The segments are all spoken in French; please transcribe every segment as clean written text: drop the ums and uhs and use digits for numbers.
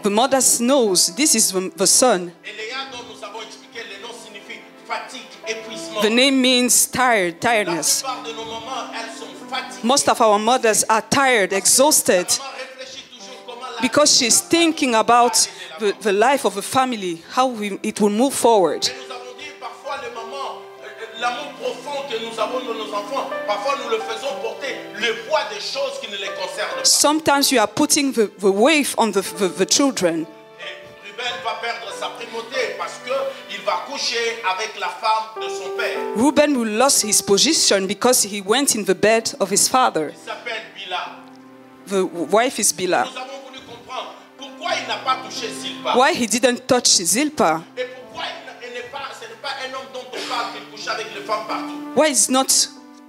The mothers knows this is the son. The name means tired, tiredness. Most of our mothers are tired, exhausted, because she's thinking about the life of a family, how it will move forward. Sometimes you are putting the weight on the children. Reuben will lose his position because he went in the bed of his father. The wife is Bila. Why he didn't touch Zilpah? Why he's not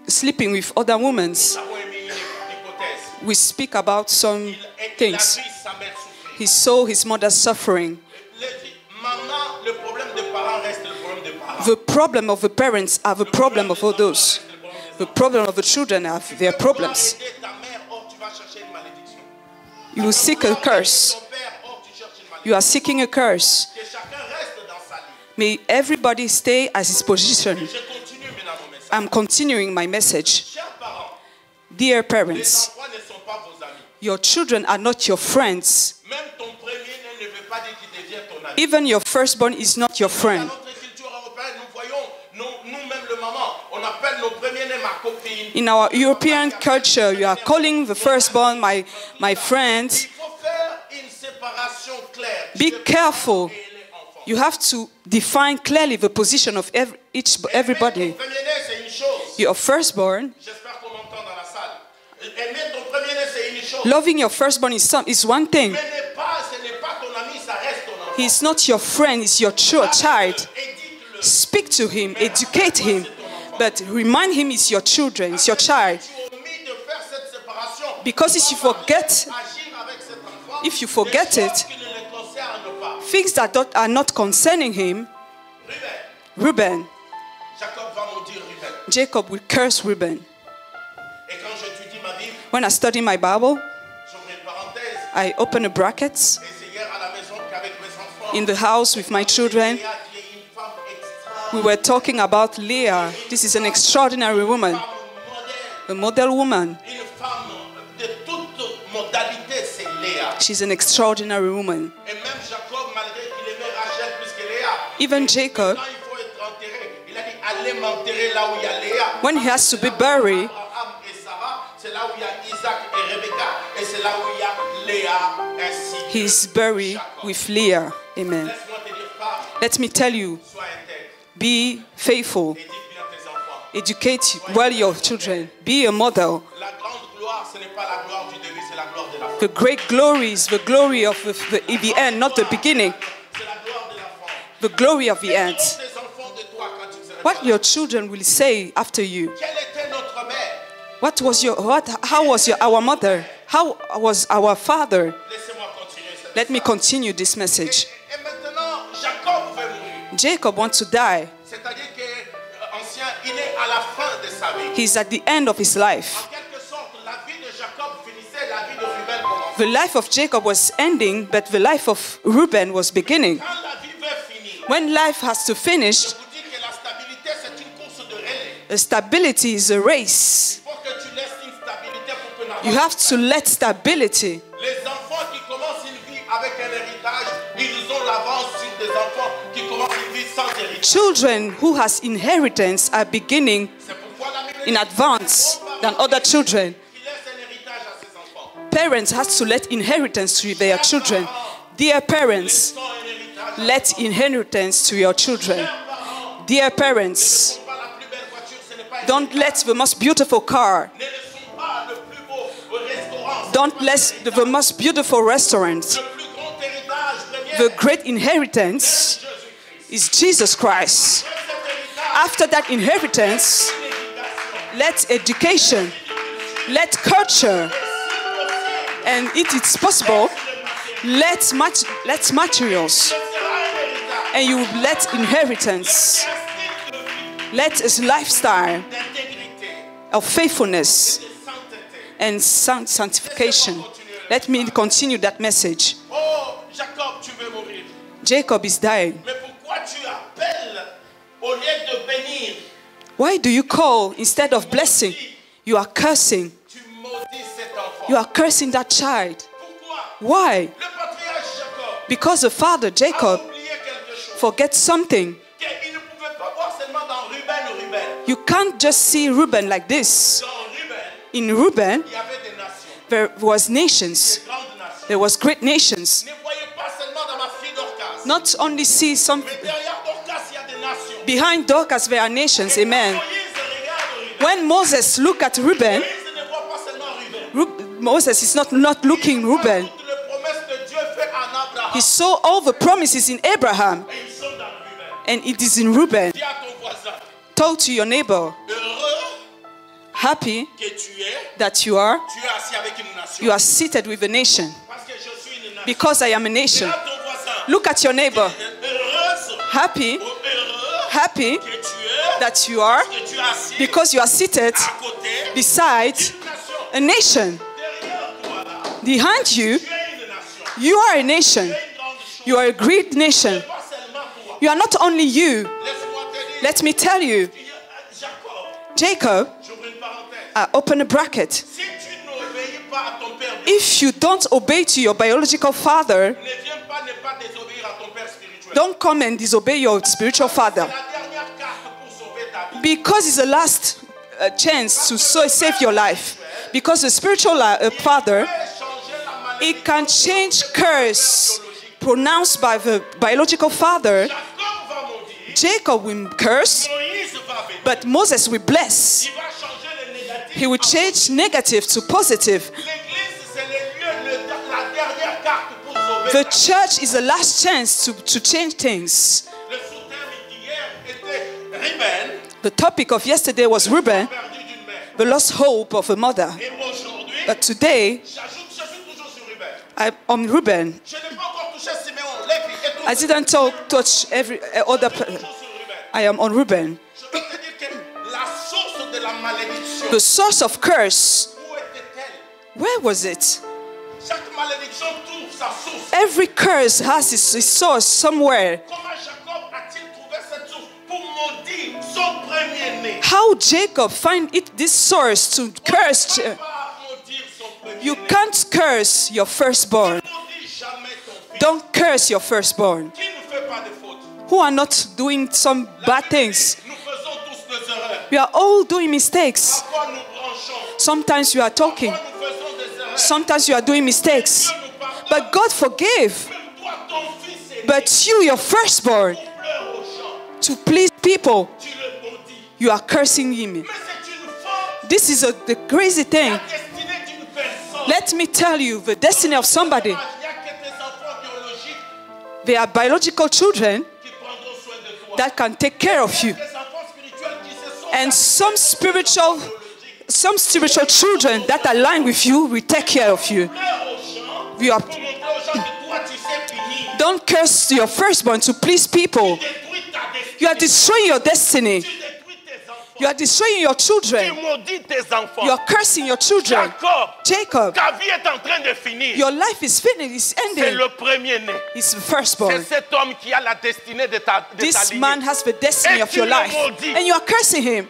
sleeping with other women? We speak about some things. He saw his mother suffering. The problem of the parents are the problem of all those. The problem of the children are their problems. You seek a curse. You are seeking a curse. May everybody stay as his position. I'm continuing my message. Dear parents, your children are not your friends. Even your firstborn is not your friend. In our European culture, you are calling the firstborn my friend. Be careful. You have to define clearly the position of everybody. Your firstborn. Loving your firstborn is one thing. He's not your friend, he's your child. Speak to him, educate him, but remind him he's your children, it's your child. Because if you forget it, things that are not concerning him, Reuben, Jacob will curse Reuben. When I study my Bible, I open a bracket. In the house with my children, we were talking about Leah. This is an extraordinary woman, a model woman. She's an extraordinary woman. Even Jacob, when he has to be buried, he's buried with Leah. Amen. Let me tell you, be faithful. Educate well your children. Be a model. The great glory is the glory of the end, not the beginning. The glory of the end. What your children will say after you. How was our mother? How was our father? Let me continue this message. Jacob wants to die. He's at the end of his life. The life of Jacob was ending, but the life of Reuben was beginning. When life has to finish, stability is a race. You have to let stability. Children who has inheritance are beginning in advance than other children. Parents have to let inheritance to their children. Dear parents, let inheritance to your children. Dear parents, don't let the most beautiful car, don't let the most beautiful restaurant. The great inheritance is Jesus Christ. After that inheritance, let education, let culture, and if it's possible, let materials, and you let inheritance, let a lifestyle of faithfulness, and sanctification. Let me continue that message. Oh, Jacob, tu veux mourir. Jacob is dying. Mais pourquoi tu appelles au lieu de bénir? Why do you call instead of blessing? You are cursing. Tu maudis cet enfant. You are cursing that child. Pourquoi? Why? Le patriarche Jacob Because the father, a Jacob, oublié quelque chose. forgets something. Qu'il ne pouvait pas voir seulement dans Ruben. You can't just see Reuben like this. Dans Ruben, In Reuben, il y avait des nations, there was nations. des grandes nations. There was great nations. Ne voyez pas seulement dans ma fille Dorcas. Not only see some Mais derrière Dorcas, il y a des nations. behind Dorcas, there are nations. Amen. Moïse regarde Ruben. When Moses looked at Reuben, Moïse ne voit pas seulement Ruben. Moses is not looking Reuben. Toutes les promesses de Dieu faites en Abraham. He saw all the promises in Abraham, Et ils sont dans Ruben. and it is in Reuben. Dis à ton voisin, Told to your neighbor, heureux happy que tu es, that you are assis avec une nation. you are seated with a nation, Parce que je suis une nation. because I am a Dis nation. à ton voisin, Look at your neighbor, heureuse happy, ou heureux happy que tu es, that you are, que tu es assis because you are seated à côté beside d'une nation. a nation. Derrière toi, là, Behind you, tu es une nation. you are a nation. Tu es une grande chose. You are a great nation. Pas seulement toi. You are not only you. Laisse-moi te dire, Let me tell you, Jacob, Jacob, j'ouvre une parenthèse. open a bracket. Si tu n'obéis pas à ton père, If you don't obey to your biological father, ne viens pas ne pas désobéir à ton père spirituel. don't come and disobey your spiritual father. C'est la dernière carte pour sauver ta vie. Because it's the last chance to save your life. Because the spiritual father, Tu peux changer la maladie. it can change curse pronounced by the biological father. Jacob va maudire. Jacob will curse, Moïse va bénir. but Moses will bless. Il va changer le négatif. He will change negative to positive. L'église, c'est le lieu, la dernière carte pour sauver The ta vie. church is the last chance to change things. Le sous-thème d'hier était Ruben, The topic of yesterday was Reuben, perdu d'une mère. the lost hope of a mother. Et aujourd'hui, But today, je suis toujours sur Ruben. I'm on Reuben. Je n'ai pas encore touché Siméon, Lévi et tout. I didn't touch every other. Toujours sur Ruben. I am on Reuben. Je veux te dire que la source de la malédiction, The source of curse, où était-elle? where was it? Chaque malédiction trouve sa source. Every curse has its source somewhere. Comment Jacob a-t-il trouvé cette source pour maudire son premier-né? How Jacob find this source to curse? On ne peut pas maudire son premier-né. You can't curse your firstborn. Ne maudis jamais ton fils Don't curse your firstborn. qui ne fait pas de faute. Who are not doing some bad things. Nous faisons tous des erreurs. We are all doing mistakes. Parfois nous branchons. Sometimes you are talking. Parfois nous faisons des erreurs. Sometimes you are doing mistakes. Dieu nous pardonne. But God forgave. Même toi, ton fils est né. But you, your firstborn, Tu pleures aux gens. to please people, Tu le maudis. you are cursing him. Mais c'est une faute. This is the crazy thing. La destinée d'une personne. Let me tell you, the destiny of somebody. Il n'y a que tes enfants biologiques They are biological children qui prendront soin de toi. that can take care of you. Tes enfants spirituels qui se sont And some spiritual children that align with you will take care of you. pleurent aux gens You are, pour montrer aux gens que toi tu sais finir. don't curse your firstborn to please people. Détruis ta destinée. You are destroying your destiny. Tu détruis tes enfants. You are destroying your Tu children. maudis tes enfants. You are cursing your children. Jacob, Jacob, ta vie est en train de finir. your life is finished, it's C'est ending. le premier-né. It's the C'est firstborn. cet homme qui a la destinée de ta This lignée. man has the destiny Et of tu your le life. maudis. And you are cursing him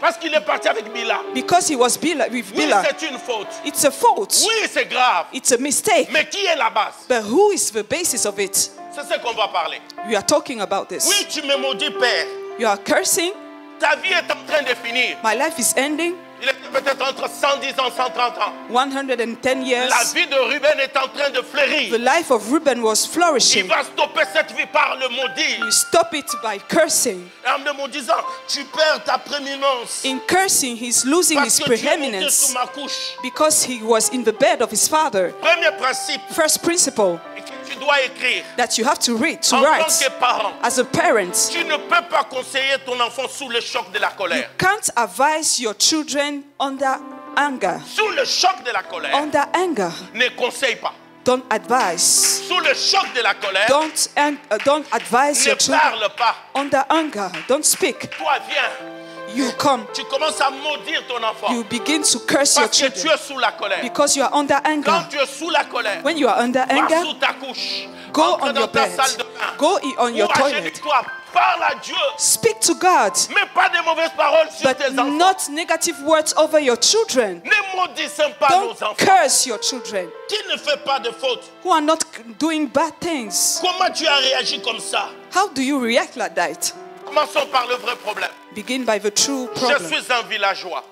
Parce qu'il est parti avec Bila. because he was with Oui, Bilhah. c'est une faute. It's a fault. Oui, c'est grave. It's a mistake. Mais qui est la base? But who is the basis of it? C'est ce qu'on va parler. We are talking about this. Oui, tu me maudis, Père. You are cursing. Ta vie est en train de finir. My life is ending. Il était peut-être entre 110 ans, 130 ans. 110 years. La vie de Ruben est en train de The fleurir. life of Reuben was Il flourishing. va stopper cette vie par le maudire. You stop it by cursing. En me maudisant, tu perds ta prééminence. In cursing, he's losing Parce his que tu es monté preeminence sous ma couche. because he was in the bed of his father. Premier principe First principle que tu dois écrire that you have to read, to en tant write que parent. as a parent. Tu ne peux pas conseiller ton enfant sous le choc de la colère. Can't advise your children under anger. Sous le choc de la colère, Under anger, ne conseille pas. don't advise. Sous le choc de la colère, Don't advise ne your children parle pas. under anger. Don't speak. Toi, viens. you come, tu commences à maudire ton enfant. you begin to curse your Parce que tu children es sous la colère. because you are under Quand anger. tu es sous la colère, When you are under va anger, sous ta couche. go Entre on dans your ta bed, salle de bain. go on your Ou toilet, agenouille-toi. Parle à Dieu. speak to God, Mais pas de mauvaises paroles sur but tes enfants. not negative words over your children. Ne maudissons pas nos Don't enfants. curse your children Qui ne fait pas de faute. who are not doing bad things. Comment tu as réagi comme ça? How do you react like that? Commençons par le vrai problème. Begin by the true Je problem. suis un villageois.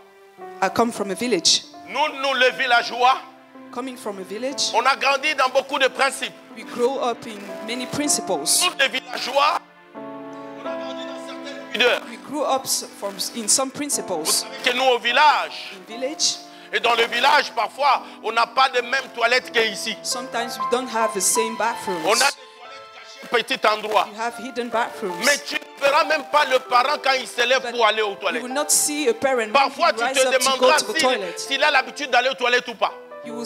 I come from a village. Nous les villageois, Coming from a village, on a grandi dans beaucoup de principes. we grow up in many principles. Nous les villageois, on a grandi dans certaines pudeurs. We grew up in some Vous principles. savez que nous au village, In village, et dans le village parfois, on n'a pas de mêmes toilettes qu'ici. sometimes we don't have the same On a bathrooms. des toilettes cachées, petit endroit. You have hidden bathrooms. Mais tu ne verras même pas le parent quand il se lève pour aller aux You toilettes. will not see a parent when Parfois, he tu rise te up to go demanderas to the toilet. s'il a l'habitude d'aller aux toilettes ou pas. You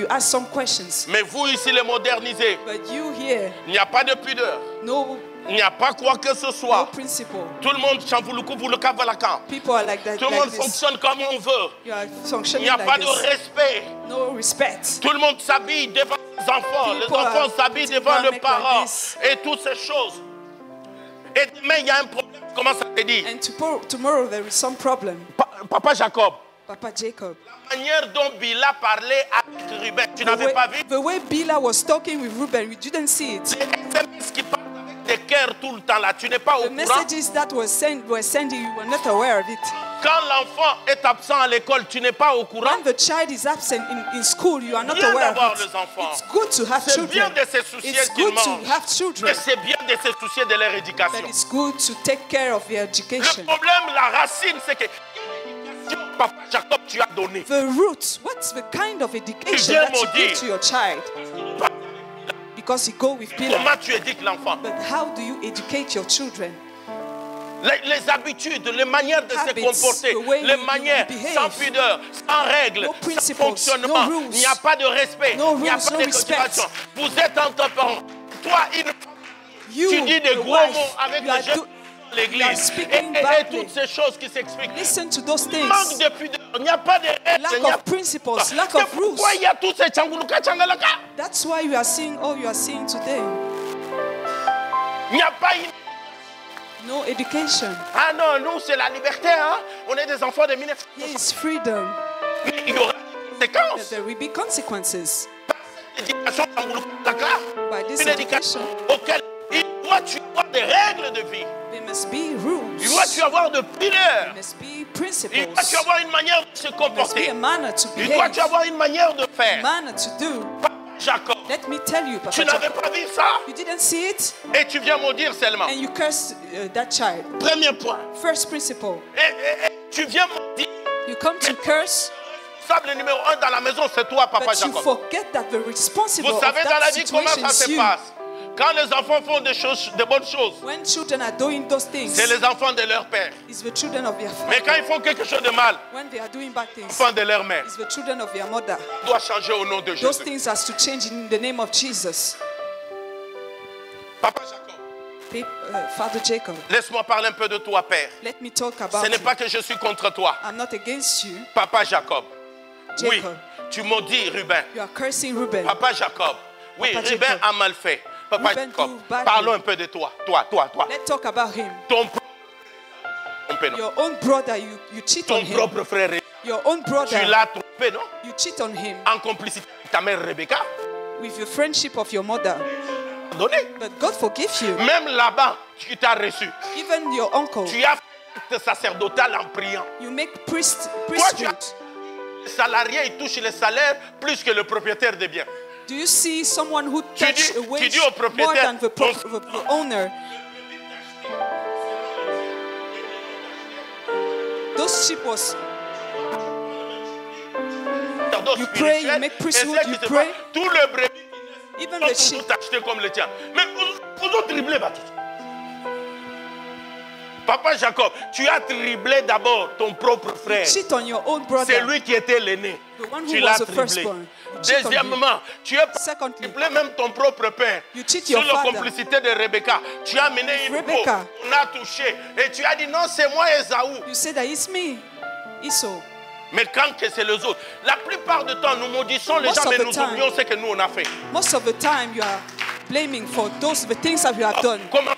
ask some questions. Mais vous ici, les modernisés, But you here, il n'y a pas de pudeur. no Il n'y a pas quoi que ce no soit. principle. Tout le monde chamboulou pour le cavalacan. People are like that. Tout le Like monde this. fonctionne comme on veut. You are Il functioning n'y a pas like de this. respect. No respect. Tout le monde s'habille devant les enfants. Les People enfants are s'habillent putting devant le garments like parent. this. Et toutes ces choses. Et demain, il y a un problème. Comment ça te dit? And tomorrow there is some problem. Papa Jacob, Papa Jacob. la manière dont Bila parlait avec Ruben, tu n'avais pas vu? The way Bila was talking with Reuben, we didn't see it. Les SMS qui parlent avec des cœurs tout le temps là, tu n'es pas au The courant? messages that were sending, you were not aware of it. Quand l'enfant est absent à l'école, tu n'es pas au courant? When the child is absent in school, you are not Bien aware d'avoir of it. les enfants. It's good to have C'est bien children. de se soucier It's qu'ils good to mangent. have children. Et c'est bien de se soucier de leur éducation. But it's good to take care of their Le education. problème, la racine, c'est que Papa Jacob, tu as donné. The root, what's the kind of education viens that you maudire. give to your child? Because you go with Bila. Comment tu éduques l'enfant? But how do you educate your children? Les habitudes, les manières de se Habits, comporter, the way les you manières, behave. sans pudeur, sans règles, No sans principles, fonctionnement. no rules. Il n'y a pas de respect, No il n'y a rules, pas no de respect. cultivation. Vous êtes entre parents. Toi, You, tu dis des the gros wife, mots avec you are les jeunes do- de you are l'église. speaking Et badly. toutes ces choses qui s'expliquent. Listen to those Manque things. de pudeur, il n'y a pas de règles. Lack il n'y a of principles, lack C'est of rules. pourquoi il y a tous ces tchanguluka tchangalaka. That's why you are seeing all you are seeing today. Il n'y a pas une... No education. Ah non, nous c'est la liberté, hein. On est des enfants de 1900. Here is freedom. Mais il y aura des conséquences. There will be consequences L'éducation tchanguluka, by this une éducation education. auquel il doit tu avoir des règles de vie. There must be rules. Il doit tu avoir de pudeur. There must be Il principles. doit tu avoir une manière de se There must be comporter. a manner to Il doit tu behave. avoir une manière de faire. Manner to do. Papa Jacob, Let me tell you, tu Papa n'avais Jacob, pas vu ça you didn't see it et tu viens maudire seulement. and you cursed that child. Premier point. First principle. Et tu viens maudire. You come to curse, Le responsable numéro 1 dans la maison, c'est toi, Papa but you Jacob. forget that the responsible Vous of savez dans la that vie comment situation ça is se you. passe. Quand les enfants font des choses, de bonnes choses, When children are doing those things, c'est les enfants de leur père. it's the children of their Mais father. quand ils font quelque chose de mal, When they are doing bad things, les enfants de leur mère. it's the children of their mother. Ça doit changer au nom de Those Jésus. things has to change in the name of Jesus. Papa Jacob, Father Jacob, laisse-moi parler un peu de toi, Père. let me talk about Ce n'est you. pas que je suis contre toi. I'm not against you, Papa Jacob. Oui, Jacob. tu maudis Ruben. You are cursing Reuben. Papa Jacob. Oui, Papa Ruben Jacob. a mal fait. Papa Reuben Jacob, do badly. parlons un peu de toi. Toi. Let's talk about him. Ton trompé, non? Your own brother, you cheat Ton on him. propre frère, Your own tu brother, l'as trompé, non? you cheat on him En complicité avec ta mère Rebecca. with your friendship of your mother. Donné. But God forgive you. Même là-bas, tu t'as reçu. Even your uncle, Tu as fait acte sacerdotal en priant. you make Toi, tu priesthood. as... Les salariés, ils touchent les salaires plus que le propriétaire des biens. Do you see someone who Tu touch dis- a tu wage dis au more propriétaire, than the owner? Those sheep was Sacerdoce You pray, spirituel, you make priesthood, et ce qui you se pray. passe, tout le brebis, even ils the sont sheep. tous achetés comme le tien. Mais vous autres dribblez, bah, tous. Papa Jacob, tu as triplé d'abord ton propre frère. Cheat on your own brother. C'est lui qui était l'aîné. The one Tu who l'as was the triplé. firstborn. You cheat on him. Deuxièmement, tu as Secondly, triplé même ton propre père. You cheat Sur your la father. complicité de Rebecca. Tu as mené une peau. Rebecca. On a touché. Et tu as dit non, c'est moi Esaü. you say that it's me, Esau. Mais quand que c'est les autres, la plupart du temps, nous maudissons les Most gens, of mais the nous time. oublions ce que nous on a fait. Most of the time, you are blaming for the things that you have done. Comment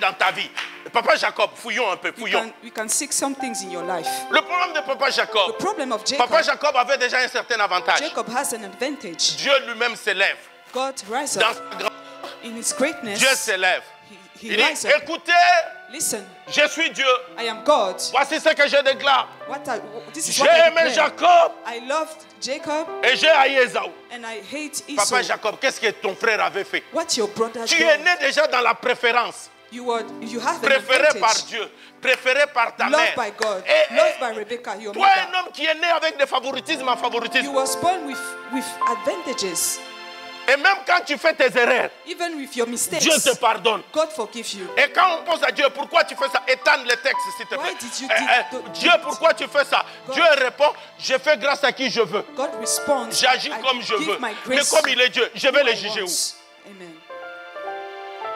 dans ta vie? Papa Jacob, fouillons un peu, fouillons. We can seek some things in your life. Le problème de Papa The Jacob, problem of Jacob, Papa Jacob avait déjà un certain avantage. Jacob has an advantage. Dieu lui-même s'élève. God rise Dans up sa grandeur, in his greatness. Dieu s'élève. He Il dit, rise up. écoutez, Listen, je suis Dieu. I am God. Voici ce que je déclare. This is J'ai what I aimé declare. Jacob I loved Jacob et j'ai haï Esaü. and I hate Esau. Papa Jacob, qu'est-ce que ton frère avait fait? What your brother Tu es did. né déjà dans la préférence. You have an Préféré par advantage. Dieu, préféré par ta Loved mère. by God. Et- Loved by Rebecca, your Toi, un mother. homme qui est né avec des favoritismes en favoritisme. You was born with advantages. Et même quand tu fais tes erreurs, Even with your mistakes, Dieu te pardonne. God forgive you. Et quand on pose à Dieu, pourquoi tu fais ça? Étends le texte, s'il te plaît. Why did you do Dieu, pourquoi tu fais ça? God. Dieu répond, je fais grâce à qui je veux. God responds. J'agis I comme je give veux. my Mais grace comme il est Dieu, je vais who le I juger où? want. Amen.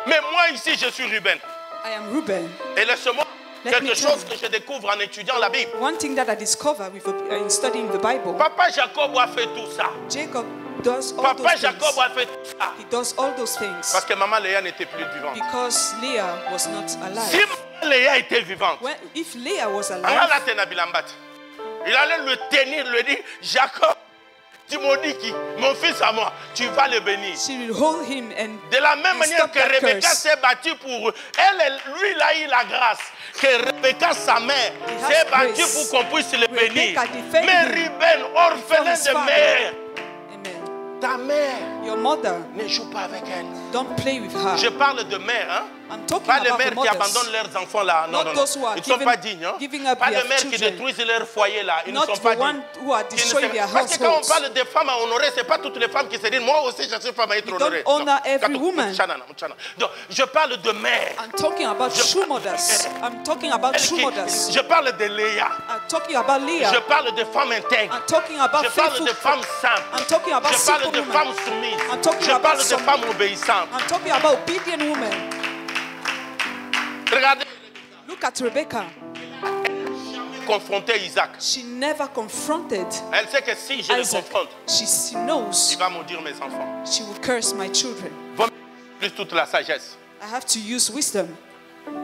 Mais moi ici, je suis Ruben. I am Reuben. Et laisse-moi Let quelque me tell chose you. que je découvre en étudiant la Bible. One thing that I discovered in studying the Bible, Papa Jacob a fait tout ça. Jacob does all Papa those Jacob things. a fait tout ça. He does all those things Parce que maman Léa n'était plus vivante. because Leah was not Si alive. maman Léa était vivante, If Leah was Allah alive, l'a tenu à Bilambat. Il allait le tenir, lui dire, Jacob, tu m'as dit qui? Mon fils à moi, tu vas le bénir. she will hold him and De la même and manière stop que that Rebecca curse. s'est battue pour eux, lui, il a eu la grâce. Que Rebecca, sa mère, He has s'est battue grace. pour qu'on puisse le bénir. Rebecca defended Mais him Ruben, orphelin his de father. mère, Amen. ta mère Your mother, ne joue pas avec elle. don't play with her. Je parle de mère, hein? I'm talking Pas les about the mères qui mothers. abandonnent leurs enfants là. Non, Not non, non. those who are Ils ne sont giving- pas dignes. Hein? giving up Pas les their mères qui children. détruisent leur foyer là. Ils ne Not sont the pas dignes. one who are Ils ne destroying se- their Parce que quand on households. parle des femmes à honorer, ce n'est pas toutes les femmes qui se disent moi aussi je suis femme à être You honorée. don't honor Non. every Kato, woman. mchana, mchana. Donc, je parle de mère. I'm talking about true mothers. I'm talking about Elle true qui- mothers. Je parle de Léa. I'm talking about Leah. Je parle de femmes intègres. I'm talking about Je parle faithful. de femmes simples. I'm talking about Je parle simple de women. femmes soumises. I'm talking Je about parle de some- femmes obéissantes. I'm talking about obedient women. Regardez, Look at Rebecca. confronter Isaac. She never confronted Elle sait que si je le Isaac. confronte, She knows il va maudire mes enfants. she will curse my children. Va plus toute la sagesse. I have to use wisdom.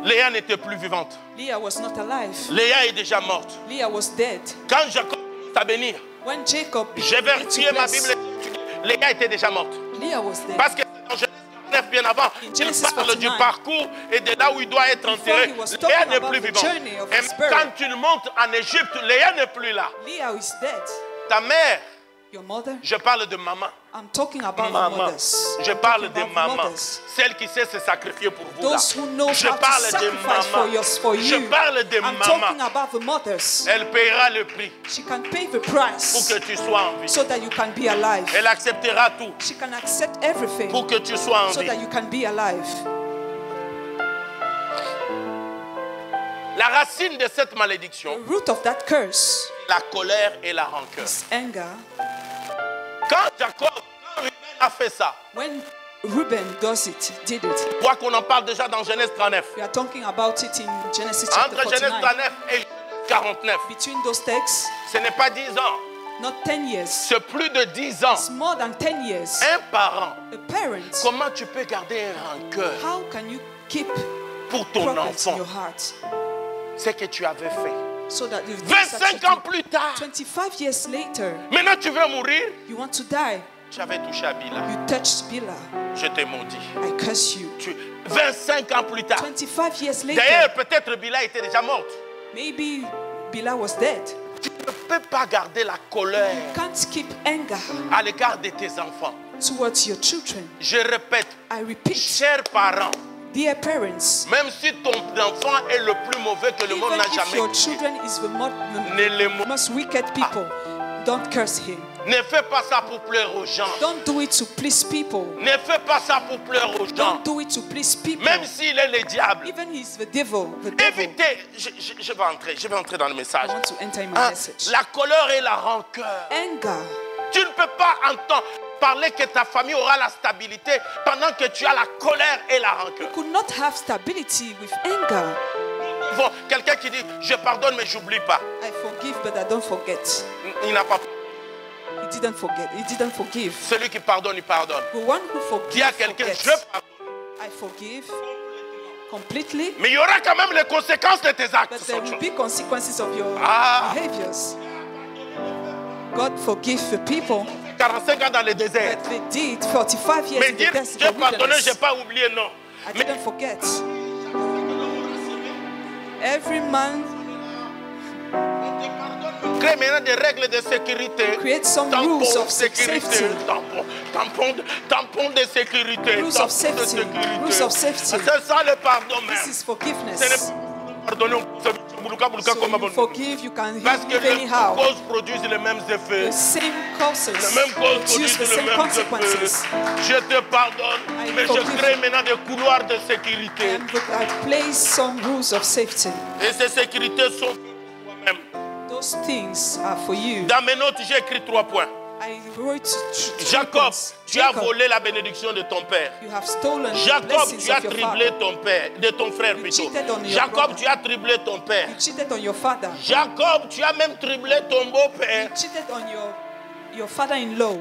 Léa n'était plus vivante. Leah was not alive. Léa est déjà morte. Leah was dead. Quand Jacob commence à bénir, When Jacob j'ai began vérifié to ma bless, Bible. Léa était déjà morte. Leah was dead. Parce que dans Genèse 49, bien avant, In il Genesis parle du 49, parcours et de là où il doit être enterré. he was Léa talking n'est about plus the vivante. journey of Et his burial. quand tu montes en Égypte, Léa n'est plus là. Leah is dead. Ta mère, Your mother? je parle de maman. I'm talking about the Maman. mothers. Je I'm parle talking de about maman. mothers. Celle qui sait se sacrifier pour vous. Là. Those who know Je how to parle de sacrifice maman. for Je you. parle de I'm talking maman. about the mothers. Elle paiera le prix She can pay the pour price que tu sois en vie. so that you can be alive. Elle acceptera tout She can accept everything pour que tu sois en so vie. that you can be alive. La racine de cette malédiction, The root of that curse la colère et la rancœur. is anger. Quand Ruben a fait ça, When Reuben did it. je crois qu'on en parle déjà dans Genèse 39. We are talking about it in Genesis chapter Entre Genèse 49. 39 et Genèse 49, Between those texts, ce n'est pas 10 ans, not 10 years. c'est plus de 10 ans. It's more than 10 years. Un parent, A parent, comment tu peux garder un rancœur how can you keep pour ton problems in enfant? your heart Ce que tu avais fait. so that the things that 25 you ans did, plus tard, 25 years later, maintenant tu veux mourir? you want to die. Tu avais touché à Bila. You touched Bilhah. Je t'ai maudit. I curse you. 25 ans plus tard. 25 years later, D'ailleurs, peut-être Bila était déjà morte. maybe Bilhah was dead. Tu ne peux pas garder la colère You can't keep anger à l'égard de tes enfants. towards your children. Je répète, I repeat, chers parents, dear parents, même si ton enfant est le plus mauvais que le monde even n'a if jamais your connu, children is ne les the most wicked people, Don't curse him. Ne fais pas ça pour plaire aux gens. Don't do it to please people. Ne fais pas ça pour plaire aux gens. Don't do it to please people. Même s'il est le diable. Even he's the devil. The devil. Évitez, je vais entrer dans le message. I want to enter in my message. La colère et la rancœur. Anger. Tu ne peux pas entendre parler que ta famille aura la stabilité pendant que tu as la colère et la rancœur. You could not have stability with anger. Quelqu'un qui dit je pardonne mais j'oublie pas. I forgive but I don't forget. Il n'a pas. He didn't forget. He didn't forgive. Celui qui pardonne, il pardonne. The one who forgives, Dis à quelqu'un je pardonne. I forgive completely. Mais il y aura quand même les conséquences de tes actes. But there will be consequences of your behaviors. God forgive the people. 45 ans dans le désert. But they did 45 years Mais in the dire desert. j'ai pardonné, j'ai pas oublié, non. I didn't forget. Every man crée maintenant des règles de sécurité. Create some rules of safety. Tampon de sécurité. Rules of safety. Rules of safety. C'est ça le pardon même. This is forgiveness. Pardonner, So you forgive, you can parce que heal les anyhow. causes produisent les mêmes effets. The same causes Les mêmes causes produce produisent the les same mêmes consequences. effets. Je te pardonne, mais je crée maintenant des couloirs de sécurité. And I place some rules of safety. Et ces sécurités sont pour toi-même. Those things are for you. Dans mes notes, j'ai écrit 3 points. I wrote Jacob, tu as volé la bénédiction de ton père. You have stolen Jacob, blessings tu as of your triplé father. ton père, de ton frère You plutôt. cheated on your Jacob, brother. tu as triplé ton père. You cheated on your father. Jacob, tu as même triplé ton beau-père. You cheated on your father-in-law.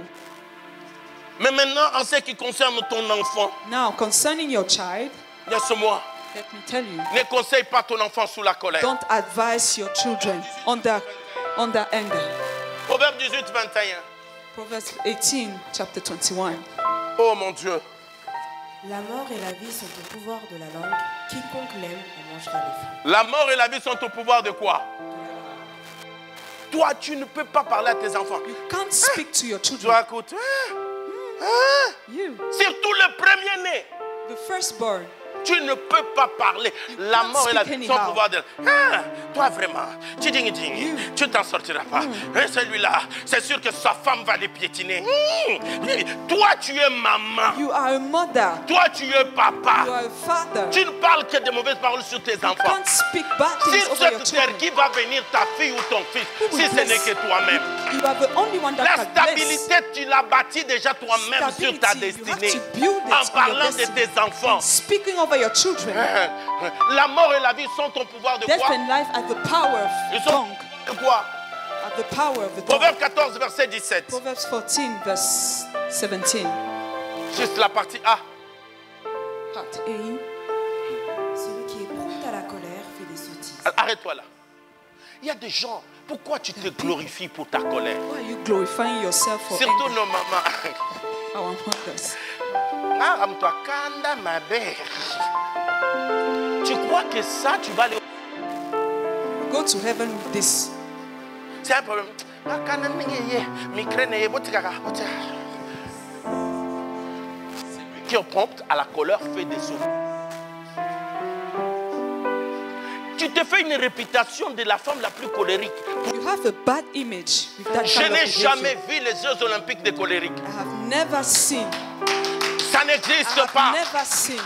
Mais maintenant, en ce qui concerne ton enfant, Now, concerning your child, laisse-moi, let me tell you, ne conseille pas ton enfant sous la colère. don't advise your children under anger. Proverbe 18, 21. Proverbs 18, chapter 21. Oh mon Dieu. La mort et la vie sont au pouvoir de la langue. Quiconque l'aime en mangera les fruits. La mort et la vie sont au pouvoir de quoi? Toi, tu ne peux pas parler à tes enfants. You can't speak to your Tu children. écoutes. You, Surtout le premier-né. the firstborn, Tu ne peux pas parler. La mort et la vie sont au pouvoir de toi vraiment, tu t'en sortiras pas. Et celui-là, c'est sûr que sa femme va les piétiner. Toi, tu es maman. you are a mother, Toi, tu es papa. you are a father. Tu ne parles que de mauvaises paroles sur tes You enfants. can't speak bad things Sur over your cette terre, children. qui va venir, ta fille ou ton fils, Who will si ce n'est bless? que toi-même? You are the only one that La can bless. stabilité, tu l'as bâtie déjà toi-même sur ta Stability, you have destinée. to build it En on your parlant de destiny. tes enfants. Speaking over your children. La mort et la vie sont au pouvoir de Death quoi? and life are the power Ils of sont tongue. de quoi? Are the power of the tongue. Proverbe 14, verset 17. Proverbs 14, verse 17. Juste la partie A. Part A. Celui qui est prompt à la colère fait des sottises. Arrête-toi là. Il y a des gens, pourquoi tu te glorifies pour ta colère? Why are you glorifying yourself for Surtout anger? nos mamans. Our mothers. Toi, Kanda, ma belle. Tu crois que ça, tu vas le... Go to heaven with this. C'est un problème. Celui qui est prompt à la colère fait des sauts. Tu te fais une réputation de la femme la plus colérique. You have a bad image with that Je kind of n'ai behavior. jamais vu les Jeux Olympiques des colériques. I have never seen. Ça I n'existe have pas. never seen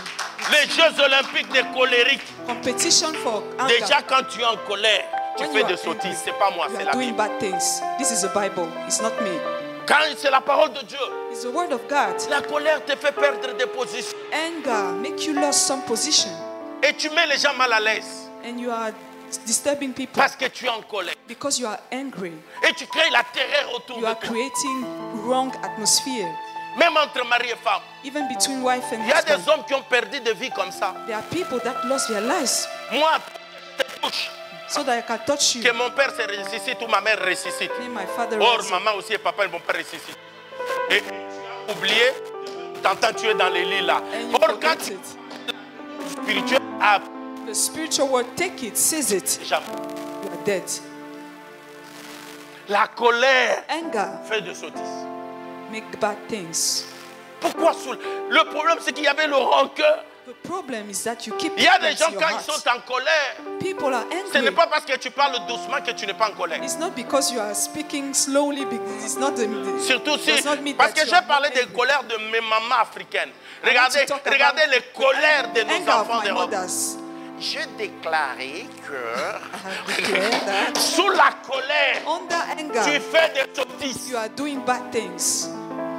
Les Jeux Olympiques des colériques. competition for anger. Déjà, quand tu es en colère, tu When fais you des are sottises. angry, C'est pas moi, you c'est are la doing Bible. bad things. This is the Bible. It's not me. Quand c'est la parole de Dieu, It's the word of God. la colère te fait perdre des positions. Anger make you lose some position, Et tu mets les gens mal à l'aise and you are disturbing people parce que tu es en colère. because you are angry. Et tu crées la terreur autour You de are toi. creating wrong atmosphere, Même entre mari et femme. even between wife and Il y a husband. des hommes qui ont perdu de vie comme ça. There are people that lost their lives Moi, je te touche. so that I can touch you. Que mon père se ressuscite ou ma mère ressuscite. Me, my father, Or, rise up. maman aussi et papa et mon père ressuscitent. Et tu as oublié, t'entends tu es dans les lits là. And you Or, quand forget tu it. es spirituel, The spiritual world take it, says it. déjà, You are dead. la colère Anger fait de sottises. make bad things. Pourquoi Le problème, c'est qu'il y avait le rancœur. The problem is that you keep Il y a des problems gens in your quand ils heart. sont en colère, People are ce n'est angry. pas parce que tu parles doucement que tu n'es pas en colère. It's not because you are speaking slowly. It's not Surtout si, does not mean parce that que you j'ai are parlé des angry. colères de mes mamans africaines. I want Regardez, to talk regardez about les colères de the nos anger of enfants my d'Europe. mothers. Je déclarais que Declare that sous la colère, under tu anger, fais des sottises. you are doing bad things.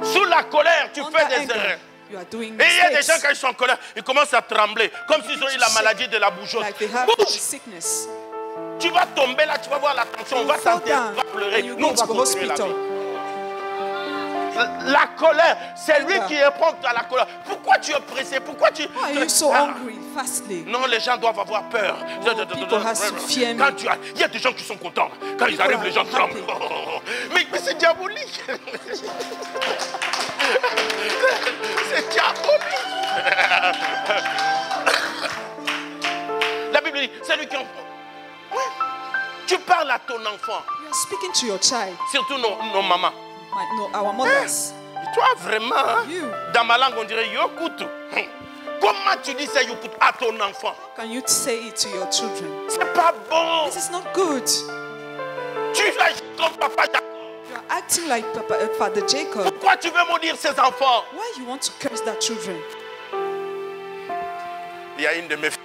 Sous la colère, tu Under fais des anger, erreurs. you are doing Et il y a des gens mistakes. quand ils sont en colère, ils commencent à trembler, comme s'ils ont eu la maladie de la bougeotte. Like they have Bouge! sickness. Tu vas tomber là, tu vas voir la tension, on va fall t'enterrer, down on va pleurer. and you Nous, on go va to the continuer la hospital. vie. La colère, c'est lui Anger. qui est prompt à la colère. Pourquoi tu es pressé? Pourquoi tu... Why are you so Ah. angry fastly? Non, les gens doivent avoir peur. people has to fear me. Quand il y a des gens qui sont contents. Quand ils People arrivent, are les gens tremblent. happy. Mais c'est diabolique. C'est diabolique. La Bible dit, c'est lui qui en... Oui. Tu parles à ton enfant, You are speaking to your child, surtout nos mamans. our mothers. Et toi, vraiment, hein, You. dans ma langue, on dirait Yokutu. Comment tu dis ça, Yokutu, à ton enfant? Can you say it to your children? C'est pas bon. This is not good. Tu agis comme papa Jacob. You are acting like Father Jacob. Pourquoi tu veux maudire ses enfants? Why you want to curse that children? Il y a une de mes filles.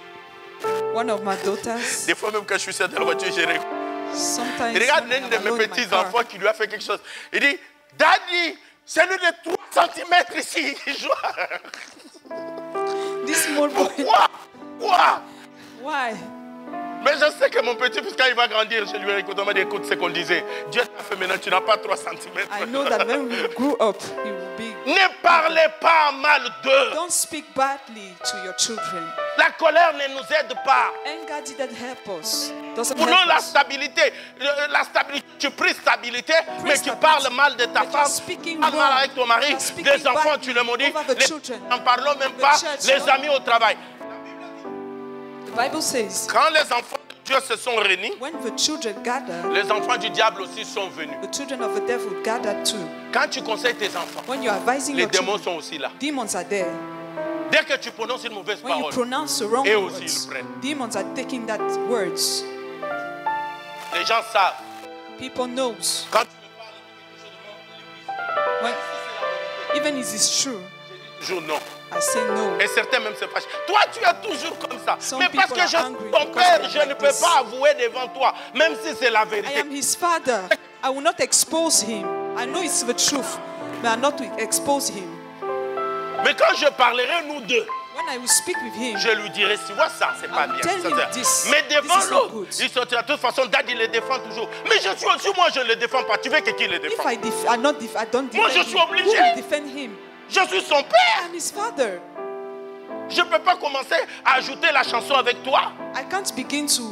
One of my daughters, Des fois, même quand je suis seul dans la voiture, je regarde. sometimes Il regarde when l'un I'm de mes alone in my car, petits-enfants qui lui a fait quelque chose. Il dit, Daddy, c'est lui de 3 cm ici. Il joue. this small boy, Quoi? why? Mais je sais que mon petit, quand il va grandir, je lui ai écouté, on m'a dit, écoute ce qu'on disait. Dieu t'a fait maintenant, tu n'as pas 3 cm. I know that when we grew up, you will be. Ne parlez pas mal d'eux. Don't speak badly to your children. La colère ne nous aide pas. Anger didn't help us. Doesn't Voulons help la us. stabilité. La stabilité. Tu pries stabilité, mais tu stability. parles mal de ta But you're femme, speaking parles mal wrong. avec ton mari, You're speaking des enfants, badly tu les maudis. over the children. N'en parlons même The pas, church, les no? amis au travail. The Bible says, Quand les enfants de Dieu se sont réunis, when the children gather, les enfants du diable aussi sont venus. the children of the devil gather too. Quand tu conseilles tes enfants, When you're advising les your démons children, sont aussi là. demons are there. Dès que tu prononces une mauvaise When you parole, pronounce the wrong Et aussi, words, ils prennent. demons are taking that words. les gens savent. People knows. Quand tu me parles de quelque chose de mon When, even if it's true, toujours non. I say no. Et certains même se fâchent. Toi, tu es toujours comme ça. Some Mais parce people que are je suis angry ton because père, they are je like ne peux this. pas avouer devant toi, même si c'est la I vérité. am his father. I will not expose him. I know it's the truth, but I'm not to expose him. Mais quand je parlerai nous deux, When I will speak with him, je lui dirai, si vois ça, c'est pas I'll bien. tell Ça, him c'est- this. Mais devant This is not l'autre, good. il sortira. De toute façon, Dad, il le défend toujours. Mais je suis aussi, moi, je ne le défends pas. Tu veux que qui le if défend? I don't Moi, defend je him, suis who obligé. will defend him? Je suis son père. I'm his father. Je ne peux pas commencer à ajouter la chanson avec toi. I can't begin to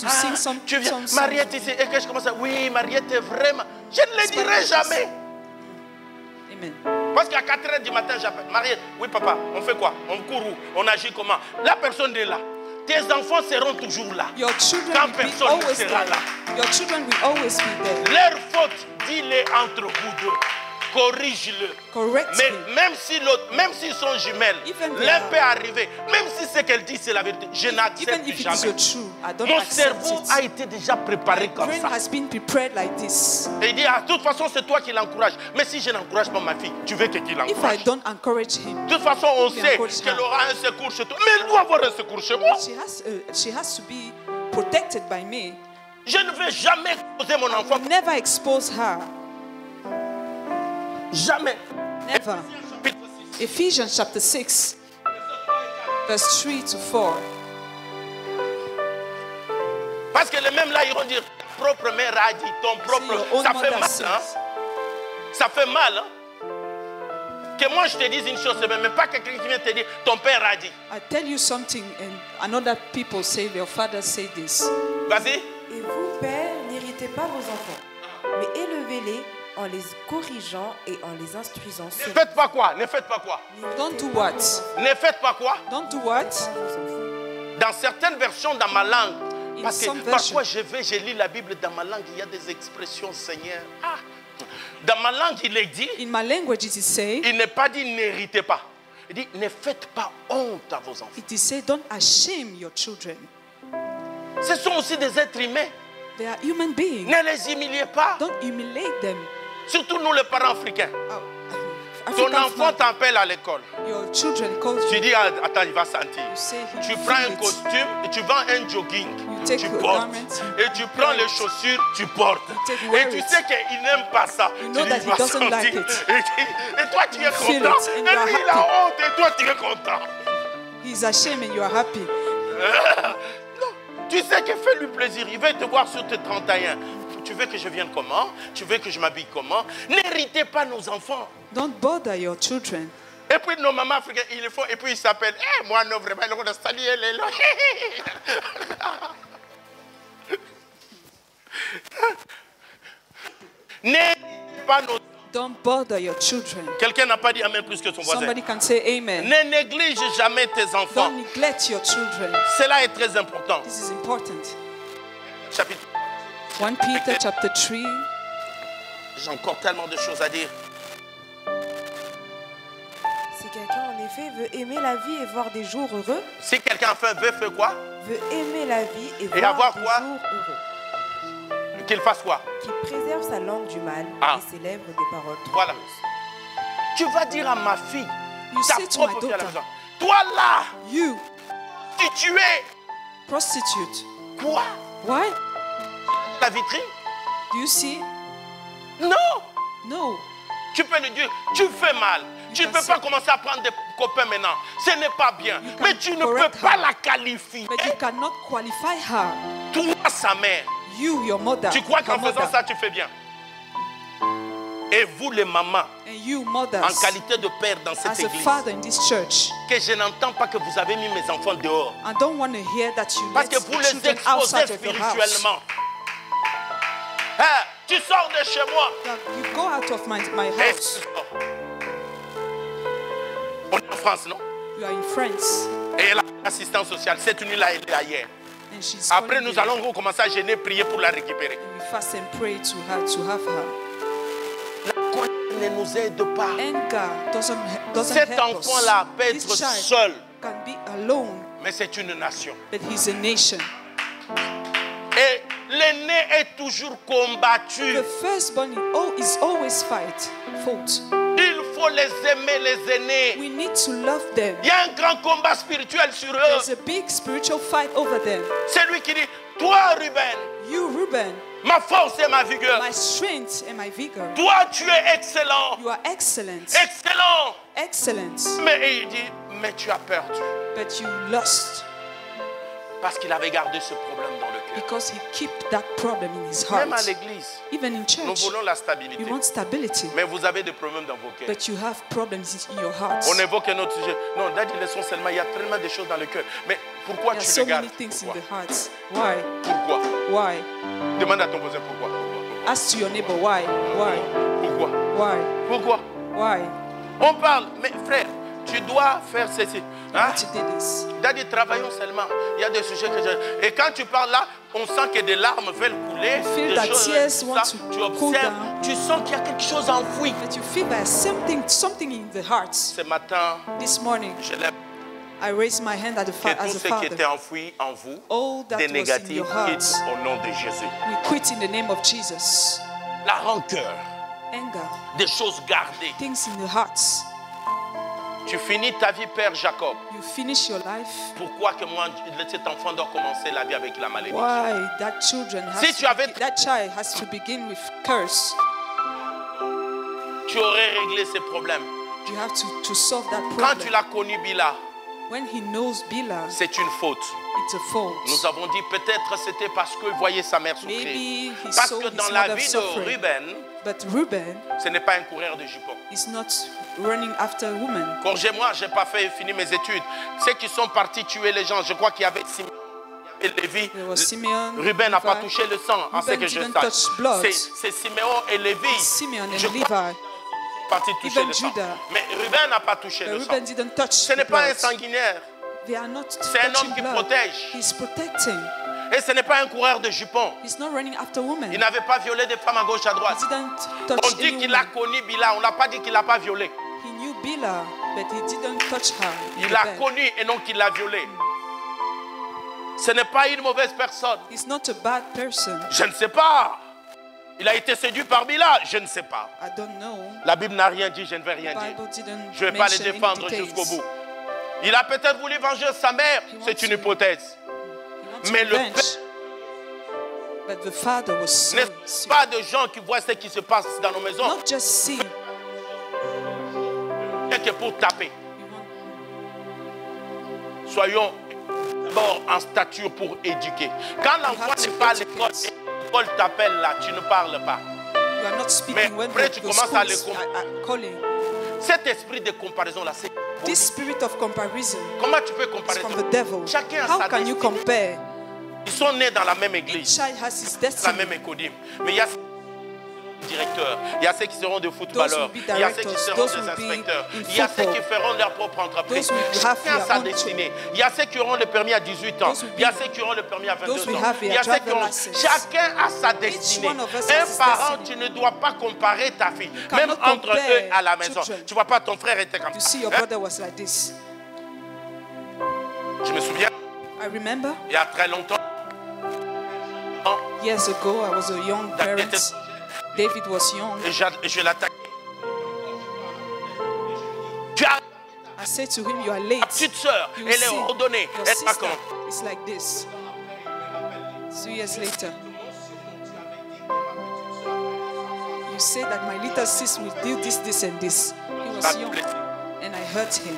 Ah, sing some tu viens, songs. Mariette ici, et que je commence à, oui, Mariette est vraiment. Je ne le dirai jamais. Amen. Parce qu'à 4h du matin, j'appelle. Mariette, oui, papa, on fait quoi? On court où? On agit comment? La personne est là. Tes enfants seront toujours là. Your children Quand will be personne ne always sera there. là. Your children will always be there. Leur faute, dis-les entre vous deux. Corrige-le. Correct Mais him. même si l'autre, même s'ils sont jumelles, Even they l'un are- peut arriver. Même si ce qu'elle dit, c'est la vérité. Je Even n'accepte if it is jamais. true, I don't Mon accept cerveau a it. été déjà préparé My comme brain ça. has been prepared like this. Et il dit, ah, de toute façon, c'est toi qui l'encourage. Mais si je n'encourage pas ma fille, tu veux que qui If I l'encourage? don't encourage him, De toute façon, on We sait encourage qu'elle her. aura un secours chez toi. Mais elle doit avoir un secours chez moi. she has to be protected by me. Je ne vais jamais exposer mon enfant. Never expose her. Jamais. Never. Ephesians chapter 6, verse 3 to 4. Parce que les mêmes là, ils vont dire, ta propre mère a dit, ton See, propre... your own Ça fait mother mal, says. hein? Ça fait mal, hein? Que moi je te dise une chose, mais pas quelqu'un qui vient te dire, ton père a dit. I tell you something, and another people say, your father say this. Vas-y. Et vous, pères, n'irritez pas vos enfants, mais élevez-les en les corrigeant et en les instruisant. Ne faites pas quoi? Ne faites pas quoi? Don't do what? Ne faites pas quoi? Don't do what? Dans certaines versions dans ma langue, In parce que some parfois version. je lis la Bible dans ma langue, il y a des expressions, Seigneur. Ah. Dans ma langue, il est dit, In my language, it is said, il n'est pas dit n'héritez pas. Il dit, ne faites pas honte à vos enfants. It is said, don't shame your children. Ce sont aussi des êtres humains. They are human beings. Ne les humiliez pas. Don't humiliate them. Surtout nous les parents africains. Ton African enfant man, t'appelle à l'école. your children call Tu you. dis, ah, attends, il va sentir. You say he Tu prends feel un it. costume et tu vends un jogging. take Tu a portes. garment, Et tu prends les chaussures, tu portes. take Et wear tu it. sais qu'il n'aime pas ça. You Tu know dis, that il he va doesn't sentir. like it. Et toi, tu es feel content. it and Et you are lui, il a happy. honte. Et toi, tu es content. He's ashamed and you are happy. Non, tu sais que fais-lui plaisir. Il va te voir sur tes 31. Tu veux que je vienne comment? Tu veux que je m'habille comment? N'héritez pas nos enfants. Don't bother your children. Et puis nos mamans africaines, ils le font. Et puis ils s'appellent. Eh, moi, non, vraiment, on a salué les lois. N'héritez pas nos enfants. Don't bother your children. Quelqu'un n'a pas dit amen plus que son voisin. Somebody can say amen. Ne néglige jamais tes enfants. Don't neglect your children. Cela est très important. This is important. Chapitre. 1 Peter chapter 3. J'ai encore tellement de choses à dire. Si quelqu'un en effet veut aimer la vie et voir des jours heureux, Si quelqu'un veut quoi? veut aimer la vie et, avoir voir des quoi? jours heureux, Qu'il fasse quoi? qui préserve sa langue du mal Ah. et ses lèvres des paroles Voilà. trompeuses. Tu vas dire à ma fille, You ta say to my propre fille à la daughter, maison, toi là, you tu es prostitute. quoi? Why? La vitrine? Do you see? Non. No. Tu peux lui dire, tu fais mal. Tu ne peux pas commencer à prendre des copains maintenant. Ce n'est pas bien. You Mais can tu ne peux correct pas her. la qualifier. But you cannot qualify her. Toi, sa mère. You, your mother. Tu crois qu'en your faisant mother. ça, tu fais bien. Et vous, les mamans, And you, mothers, en qualité de père dans cette as a église, father in this church, que je n'entends pas que vous avez mis mes enfants dehors. I don't want to hear that you Parce let que vous the les children exposez outside of your house. spirituellement. Hein, tu sors de chez moi. That you go out of my Et house. tu sors. On est en France, non? You are in France. Et elle a l'assistance sociale. Cette nuit-là, elle est ailleurs. And she's Après, calling nous you. allons recommencer à gêner, prier pour la récupérer. And we fast and pray to her, to have her. La colère ne nous aide pas. Anger doesn't Cet help us. enfant-là peut This être child seul, can be alone, mais c'est une nation. but he's a nation. Et l'aîné est toujours combattu. The firstborn is always fought. Il faut les aimer, les aînés. We need to love them. Il y a un grand combat spirituel sur There's eux. a big spiritual fight over them. C'est lui qui dit, toi Ruben, You, Reuben, ma force et ma vigueur. my strength and my vigor. Toi tu es excellent. You are excellent. Excellent. Excellent. Mais il dit, mais tu as perdu. But you lost Parce qu'il avait gardé ce problème dans le cœur. because he kept that problem in his heart. Même à l'église, Even in nous church, voulons la stabilité. you want stability, Mais vous avez des problèmes dans vos cœurs. but you have problems in your heart. On évoque un autre sujet. Non, Daddy, laissons seulement. Il y a tellement de choses dans le cœur. Mais pourquoi There are tu so le gardes? many things in Pourquoi? the heart. Why? Pourquoi? Why? Demande à ton voisin pourquoi. Pourquoi? Ask to your neighbor why. Why? Pourquoi? Why? Pourquoi? Why? On parle, mais frère, tu dois faire ceci. Hein? You did this. Daddy, travaillons seulement. Il y a des sujets que je... Et quand tu parles là, on sent que des larmes veulent couler. feel Des that choses, tears want ça, to tu cool observes, down. tu sens qu'il y a quelque chose enfoui. But you feel that something in the heart. Ce matin, This morning, je lève I raised my hand at the que as tout a ce qui father. était enfoui en vous, All that des was in négatifs, your heart, quitte au nom de Jésus. we quit in the name of Jesus. La rancœur, Anger, des choses gardées. things in the hearts. Tu finis ta vie, Père Jacob. You finish your life. Pourquoi que moi, cet enfant doit commencer la vie avec la malédiction? Why that children has Si tu avais- that child has to begin with curse. Tu aurais réglé ces problèmes. You have to solve that Quand tu problem. l'as connu, Bila, When he knows Bila, c'est une faute. it's a fault. Nous avons dit peut-être c'était parce qu'il voyait sa mère souffrir. Maybe he Parce saw que his dans la mother vie de suffering. Ruben, But Reuben ce n'est pas un coureur de jupons. is not running after a woman. Corrigez-moi, je n'ai pas fini mes études. Ceux qui sont partis tuer les gens, je crois qu'il y avait Simeon, il y avait Lévi. There was Simeon, Ruben n'a pas Levi. touché le sang, en ce Reuben que je didn't sache. touch blood. C'est Simeon et Lévi. Simeon Je and crois Levi. parti toucher Even le sang. Judah. Mais Ruben n'a pas touché But le sang. Reuben didn't touch Ce n'est the pas un blood. sanguinaire. They are not C'est un touching homme qui blood. protège. He's protecting. Et ce n'est pas un coureur de jupons. He's not running after women. Il n'avait pas violé des femmes à gauche à droite. He didn't touch On dit any qu'il a woman. connu Bila, on n'a pas dit qu'il n'a pas violé. He knew Bilhah, but he didn't touch her. Il l'a connue et non qu'il l'a violée. Ce n'est pas une mauvaise personne. He's not a bad person. Je ne sais pas. Il a été séduit par Bilhah. Je ne sais pas. I don't know. La Bible n'a rien dit, je ne vais rien dire. Je ne vais pas les défendre jusqu'au bout. Il a peut-être voulu venger sa mère. C'est une hypothèse. Mais le père n'est pas de gens qui voient ce qui se passe dans nos maisons. Not just see. Que pour taper. Soyons d'abord en stature pour éduquer. Quand l'enfant n'est pas à l'école, l'école t'appelle là, tu ne parles pas. Mais après tu commences à le comparer. Cet esprit de comparaison là, c'est this spirit of comparison. Comment tu peux comparer? From the devil. Chacun a How sa can you destinée. compare? Ils sont nés dans la même église, Each child has his la destiny. même écodime. Mais il y a directeurs, il y a ceux qui seront des footballeurs, il y a ceux qui seront des inspecteurs, il y a ceux qui feront leur propre entreprise. Chacun a sa destinée. Il y a ceux qui auront le permis à 18 ans, il y a ceux qui auront le permis à 22 ans, il y a ceux qui auront... Chacun a sa destinée. Un parent, tu ne dois pas comparer ta fille, même entre eux à la maison. Tu ne vois pas, ton frère était comme ça. Je me souviens, I remember il y a très longtemps, years ago, I was a young parent. David was young. et je l'attaquais. Tu as I said to him, you are ta late. petite soeur, You elle est see, ordonnée, your elle sister, raconte. it's like this. 2 years later, you say that my little sis will do this, this, and this. He was young, and I hurt him.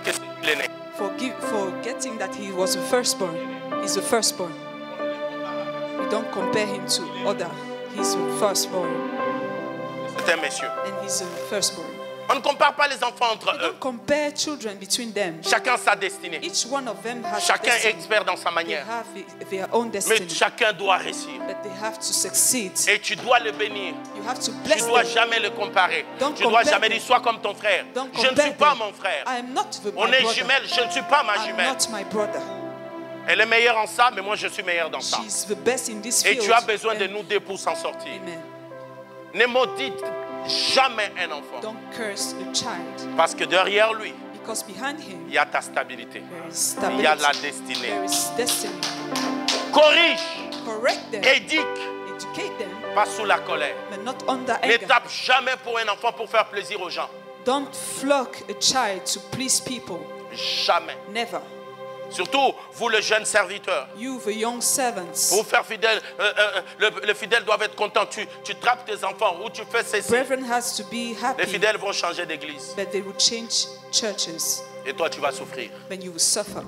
Qu'est-ce qu'il est né? Forgetting that he was the firstborn. He's the firstborn. We don't compare him to other. He's the firstborn, C'est un monsieur. and he's the firstborn. On ne compare pas les enfants entre We eux. don't compare children between them. Chacun sa destinée. Each one of them has a Chacun est destiny. expert dans sa They manière. have their own Mais destiny, chacun doit réussir. but they have to succeed. Et tu dois le bénir. You have to Tu bless ne dois them. jamais le comparer. Don't Tu ne dois compare jamais them. dire sois comme ton frère. Don't Je ne compare suis pas them. mon frère. I am not my On est brother. jumelles, je ne suis pas ma I'm jumelle. not my brother. Elle est meilleure en ça, mais moi je suis meilleur dans ça. She's the best in this Et field. tu as besoin de And- nous deux pour s'en sortir. Amen. Ne maudite jamais un enfant. Don't curse the child, Parce que derrière lui, because behind him il y a ta stabilité. there is Il y a stability. la destinée. There is destiny. Corrige, Correct them, éduque, educate them, pas sous la colère. but not under Ne anger. tape jamais pour un enfant pour faire plaisir aux gens. Don't flog a child to please people. Jamais. Never. Surtout, vous les jeunes serviteurs. You, the young servants. Pour faire fidèle, le fidèle doit être content. Tu trappes tes enfants ou tu fais ceci. Brethren has to be Les happy, fidèles vont changer d'église. but they will change churches, Et toi, tu vas souffrir. then you will suffer.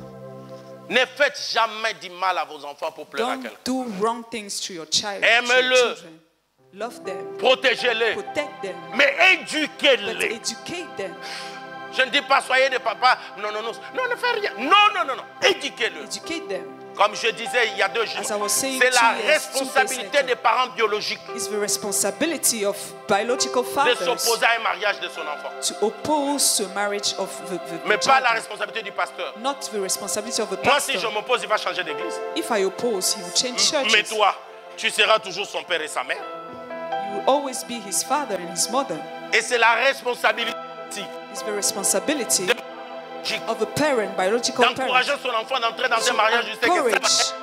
Ne faites jamais du mal à vos enfants pour plaire à Don't quelqu'un. do wrong things to your child. Aime-le. To your children. Love them. Protégez-les. Protect them. Mais But éduquez-les. educate them. Je ne dis pas soyez des papas. Non, non, non. Non, ne fais rien. Non, non, non, non. Éduquez-le. Educate them. Comme je disais il y a 2 jours, As I was saying c'est la 2 years, 2 days responsabilité later. des parents biologiques It's the responsibility of biological de fathers s'opposer à un mariage de son enfant. to oppose to marriage of the Mais pas la child. responsabilité du pasteur. Not the responsibility of the Moi, si je pastor. m'oppose, il va changer d'église. If I oppose, he will change Mais churches. toi, tu seras toujours son père et sa mère. You will always be his father and his mother. Et c'est la responsabilité It's the responsibility de- of a parent, biological parent, d'encourager son enfant d'entrer dans un mariage juste que encourage ça.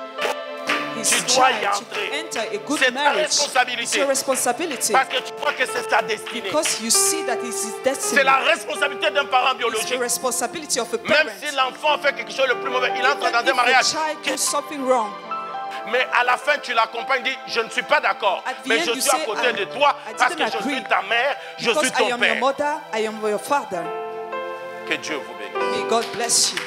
his Tu dois y child to entrer. enter a good C'est ta marriage. responsabilité. It's your responsibility. Parce que tu crois que c'est sa destinée. Because you see that it's his destiny. C'est la responsabilité d'un parent It's the biologique. responsibility of a parent. Même si l'enfant fait quelque chose de plus mauvais, il entre Even dans un if mariage. the child does something wrong, Mais à la fin, tu l'accompagnes, dis je ne suis pas d'accord, At the mais end, je you suis à say, côté de toi I parce que didn't je suis agree. ta mère, je because suis I ton am your père. mother, I am your father. Que Dieu vous bénisse. May God bless you.